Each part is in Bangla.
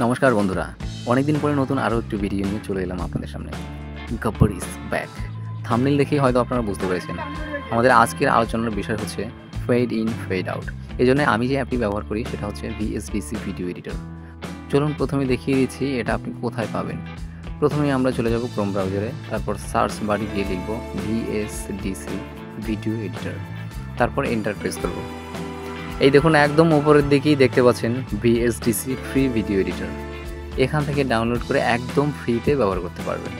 নমস্কার বন্ধুরা, অনেকদিন পরে নতুন আরও একটি ভিডিও নিয়ে চলে এলাম আপনাদের সামনে। Gabbar is back. থাম্বনেল দেখেই হয়তো আপনারা বুঝতে পেরেছেন আমাদের আজকের আলোচনার বিষয় হচ্ছে ফেড ইন ফেড আউট। এই জন্য আমি যে অ্যাপটি ব্যবহার করি সেটা হচ্ছে ভিএসডিসি ভিডিও এডিটর। চলুন প্রথমে দেখিয়ে দিচ্ছি এটা আপনি কোথায় পাবেন। প্রথমেই আমরা চলে যাব ক্রোম ব্রাউজারে, তারপর সার্চ বারে গিয়ে লিখব ভিএসডিসি ভিডিও এডিটর, তারপর এন্টার প্রেস করব। এই দেখুন একদম উপরের দিকেই দেখতে পাচ্ছেন ভিএসডিসি ফ্রি ভিডিও এডিটর। এখান থেকে ডাউনলোড করে একদম ফ্রিতে ব্যবহার করতে পারবেন।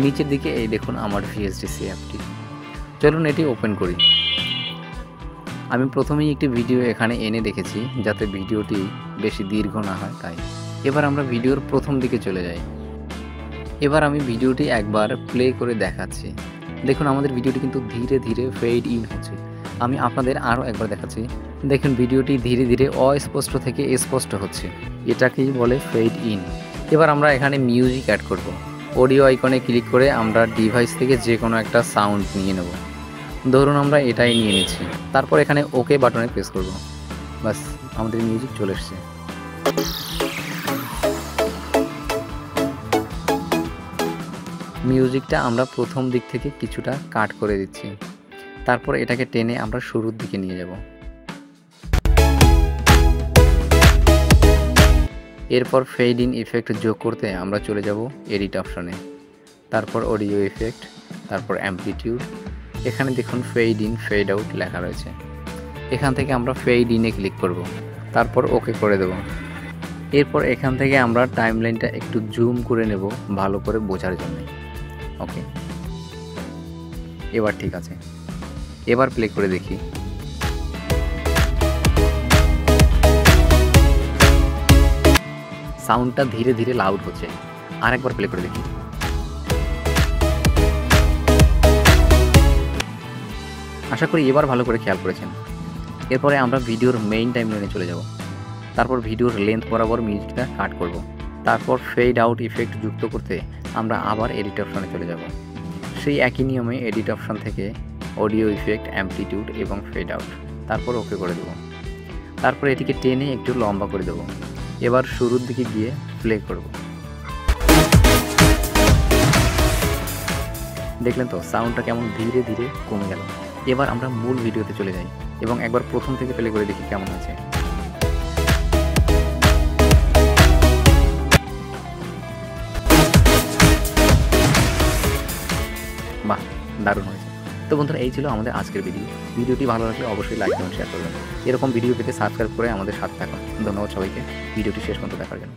নিচের দিকে এই দেখুন আমার ভিএসডিসি অ্যাপটি। চলুন এটি ওপেন করি। আমি প্রথমেই একটি ভিডিও এখানে এনে রেখেছি যাতে ভিডিওটি বেশি দীর্ঘ না হয় তাই। এবার আমরা ভিডিওর প্রথম দিকে চলে যাই। এবার আমি ভিডিওটি একবার প্লে করে দেখাচ্ছি। দেখুন আমাদের ভিডিওটি কিন্তু ধীরে ধীরে ফেড ইন হচ্ছে। আমি আপনাদের আরও একবার দেখাচ্ছি। দেখুন ভিডিওটি ধীরে ধীরে অস্পষ্ট থেকে স্পষ্ট হচ্ছে, এটাকেই বলে ফেড ইন। এবার আমরা এখানে মিউজিক অ্যাড করব। অডিও আইকনে ক্লিক করে আমরা ডিভাইস থেকে যে কোনো একটা সাউন্ড নিয়ে নেব। ধরুন আমরা এটাই নিয়ে নিচ্ছি, তারপর এখানে ওকে বাটনে প্রেস করব। বাস আমাদের মিউজিক চলে এসছে। মিউজিকটা আমরা প্রথম দিক থেকে কিছুটা কাট করে দিচ্ছি, তারপর এটাকে টেনে আমরা শুরুর দিকে নিয়ে যাব। এরপর ফেড ইন ইফেক্ট যোগ করতে আমরা চলে যাব এডিট অপশনে, তারপর অডিও ইফেক্ট, তারপর অ্যাম্পলিটিউড। এখানে দেখুন ফেড ইন ফেড আউট লেখা রয়েছে। এখান থেকে আমরা ফেড ইনে ক্লিক করব, তারপর ওকে করে দেব। এরপর এখান থেকে আমরা টাইমলাইনটা একটু জুম করে নেব ভালো করে বোঝার জন্য। ওকে, এবার ঠিক আছে। এবার প্লে করে দেখি। সাউন্ডটা ধীরে ধীরে লাউড হচ্ছে। আরেকবার প্লে করে দেখি। আশা করি এবার ভালো করে খেয়াল করেছেন। এরপরে আমরা ভিডিওর মেইন টাইমলাইনে চলে যাব, তারপর ভিডিওর লেন্থ বরাবর মিউজিকটা কাট করব। তারপর ফেড আউট ইফেক্ট যুক্ত করতে আমরা আবার এডিট অপশনে চলে যাব। সেই একই নিয়মে এডিট অপশন থেকে অডিও ইফেক্ট, অ্যাম্পলিটিউড এবং ফেড আউট, তারপর ওকে করে দেবো। তারপর এটিকে টেনে একটু লম্বা করে দেবো। এবার শুরুর দিকে গিয়ে প্লে করব। দেখলেন তো সাউন্ডটা কেমন ধীরে ধীরে কমে গেল। এবার আমরা মূল ভিডিওতে চলে যাই এবং একবার প্রথম থেকে প্লে করে দেখি কেমন হয়েছে। বাহ, দারুণ হয়েছে। তো বন্ধুরা, এই ছিল আমাদের আজকের ভিডিও। ভিডিওটি ভালো লাগলে অবশ্যই লাইক এবং শেয়ার করবেন। এরকম ভিডিও পেতে সাবস্ক্রাইব করে আমাদের সাথে থাকুন। ধন্যবাদ সবাইকে ভিডিওটি শেষ পর্যন্ত দেখার জন্য।